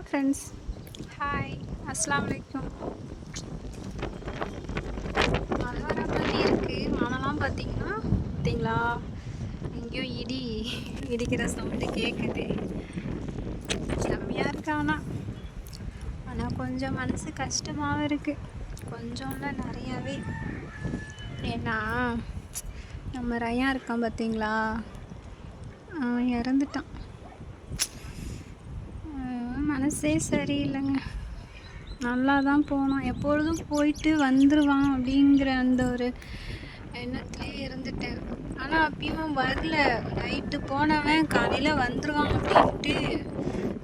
Friends, hi, அஸ்ஸலாமு அலைக்கும். மழை வர மாதிரி இருக்குது. மழைலாம் பார்த்தீங்களா, எங்கேயோ இடிக்கிற சவுண்டு கேட்குது. செம்மையாக இருக்கு. ஆனால் கொஞ்சம் மனசு கஷ்டமாகவும் இருக்குது. கொஞ்சம் இல்லை, நிறையாவே. ஏன்னா நம்ம ரயான் இருக்கான் பார்த்தீங்களா, அவன் இறந்துட்டான். மனசே சரியில்லைங்க. நல்லா தான் போனோம், எப்பொழுதும் போயிட்டு வந்துடுவான் அப்படிங்கிற அந்த ஒரு எண்ணத்துலேயே இருந்துட்டேன். ஆனால் அப்பயும் வரல. நைட்டு போனவன் காலையில் வந்துடுவான் அப்படின்ட்டு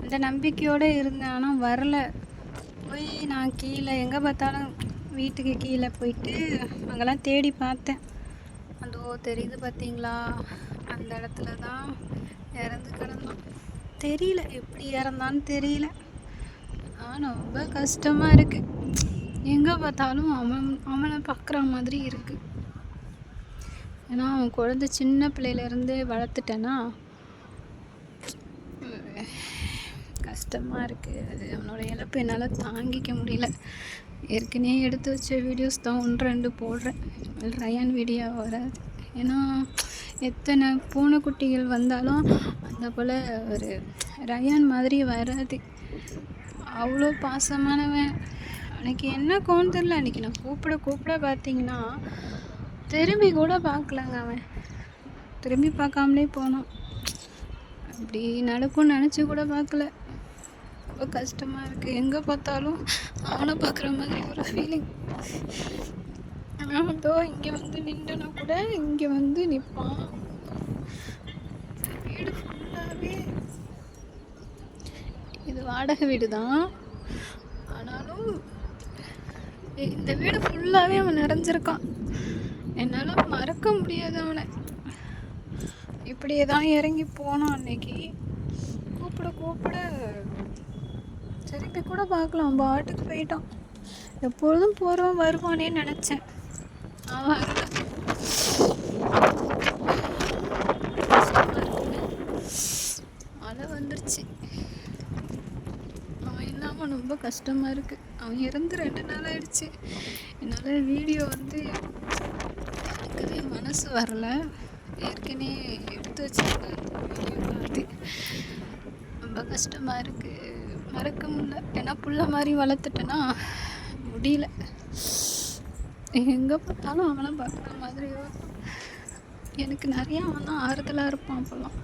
அந்த நம்பிக்கையோடு இருந்தேன். ஆனால் வரல. போய் நான் கீழே எங்கே பார்த்தாலும் வீட்டுக்கு கீழே போயிட்டு அங்கெல்லாம் தேடி பார்த்தேன். அதோ தெரியுது பார்த்தீங்களா, அந்த இடத்துல தான் இறந்து கிடந்தான். தெரியல எப்படி இறந்தான்னு தெரியல. ஆனால் ரொம்ப கஷ்டமாக இருக்குது. எங்கே பார்த்தாலும் அவனை பார்க்குற மாதிரி இருக்குது. ஏன்னா அவன் குழந்தை சின்ன பிள்ளையிலேருந்து வளர்த்துட்டேன்னா கஷ்டமாக இருக்குது. அது அவனோட இழப்பு என்னால் தாங்கிக்க முடியல. ஏற்கனவே எடுத்து வச்ச வீடியோஸ் தான் 1-2 போடுறேன். ரயான் வீடியோ வராது. ஏன்னா எத்தனை பூனைக்குட்டிகள் வந்தாலும் அந்த போல் ஒரு ரயான் மாதிரி வராது. அவ்வளோ பாசமானவன். எனக்கு என்ன கோன்னு தெரியல. அன்றைக்கி நான் கூப்பிட பார்த்தீங்கன்னா திரும்பி கூட பார்க்கலங்க. அவன் திரும்பி பார்க்காமலே போனான். அப்படி நடக்கும்னு நினச்சி கூட பார்க்கல. ரொம்ப கஷ்டமாக இருக்குது. எங்கே பார்த்தாலும் அவனை பார்க்குற மாதிரி ஒரு ஃபீலிங். அதோ இங்கே வந்து நின்றுனா கூட இங்கே வந்து நிற்பான். வீடு ஃபுல்லாகவே, இது வாடகை வீடு தான், ஆனாலும் இந்த வீடு ஃபுல்லாகவே அவன் நிறைஞ்சிருக்கான். என்னால் மறக்க முடியாது அவனை. இப்படியே தான் இறங்கி போனான். அன்னைக்கு கூப்பிட திருப்பி கூட பார்க்கலாம், பாட்டுக்கு போயிட்டான். எப்பொழுதும் போகிறவன் வருவானே நினச்சேன். அவன் மழை வந்துருச்சு. அவன் இல்லாமல் ரொம்ப கஷ்டமாக இருக்குது. அவன் இறந்து 2 நாள் ஆயிடுச்சு. என்னால் வீடியோ வந்து எடுக்கவே மனசு வரல. ஏற்கனவே எடுத்து வச்சிருக்கேன் வீடியோ பார்த்து. ரொம்ப கஷ்டமாக இருக்குது. மறக்க முடியல. ஏன்னா புள்ள மாதிரி வளர்த்துட்டேன்னா முடியல. எங்கே பார்த்தாலும் அவனை பார்க்குற மாதிரி எனக்கு நிறையா அவன் தான் ஆறுதலாக இருப்பான். அப்போல்லாம்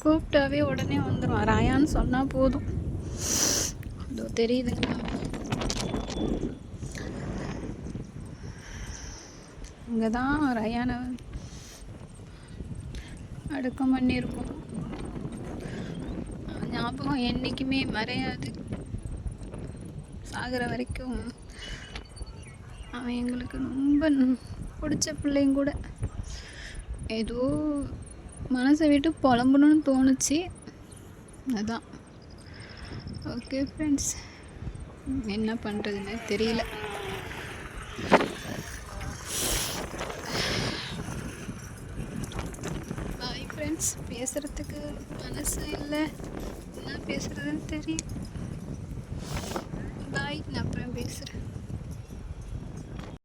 கூப்பிட்டாவே உடனே வந்துடுவான். ரயான்னு சொன்னால் போதும். அதோ தெரியுதுங்களா, இங்கே தான் ரயானை அடக்கம் பண்ணியிருக்கோம். ஞாபகம் என்றைக்குமே மறையாது. சாகிற வரைக்கும் அவன் எங்களுக்கு ரொம்ப பிடிச்ச பிள்ளைங்க கூட. ஏதோ மனசை விட்டு புலம்பணுன்னு தோணுச்சு. அதான். ஓகே ஃப்ரெண்ட்ஸ், என்ன பண்ணுறதுன்னு தெரியல. Bye friends. பேசுகிறதுக்கு மனசு இல்லை, என்ன பேசுகிறதுன்னு தெரியும். பாய், நான் அப்புறம் பேசுகிறேன்.